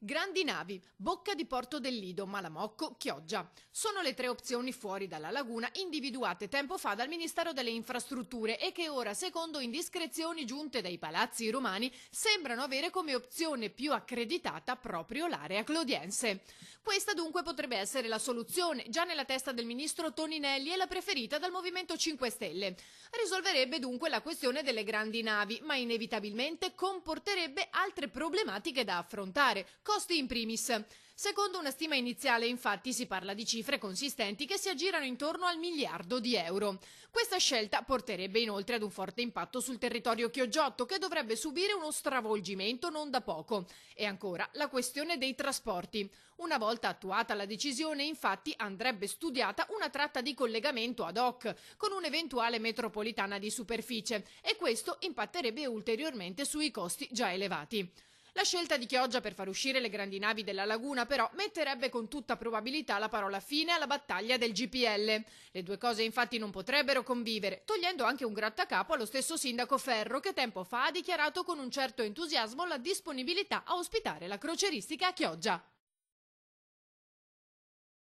Grandi navi, Bocca di Porto del Lido, Malamocco, Chioggia. Sono le tre opzioni fuori dalla laguna individuate tempo fa dal Ministero delle Infrastrutture e che ora, secondo indiscrezioni giunte dai palazzi romani, sembrano avere come opzione più accreditata proprio l'area clodiense. Questa dunque potrebbe essere la soluzione, già nella testa del ministro Toninelli e la preferita dal Movimento 5 Stelle. Risolverebbe dunque la questione delle grandi navi, ma inevitabilmente comporterebbe altre problematiche da affrontare, costi in primis. Secondo una stima iniziale, infatti, si parla di cifre consistenti che si aggirano intorno al miliardo di euro. Questa scelta porterebbe inoltre ad un forte impatto sul territorio chioggiotto, che dovrebbe subire uno stravolgimento non da poco. E ancora la questione dei trasporti. Una volta attuata la decisione, infatti, andrebbe studiata una tratta di collegamento ad hoc con un'eventuale metropolitana di superficie e questo impatterebbe ulteriormente sui costi già elevati. La scelta di Chioggia per far uscire le grandi navi della laguna però metterebbe con tutta probabilità la parola fine alla battaglia del GPL. Le due cose infatti non potrebbero convivere, togliendo anche un grattacapo allo stesso sindaco Ferro che tempo fa ha dichiarato con un certo entusiasmo la disponibilità a ospitare la crocieristica a Chioggia.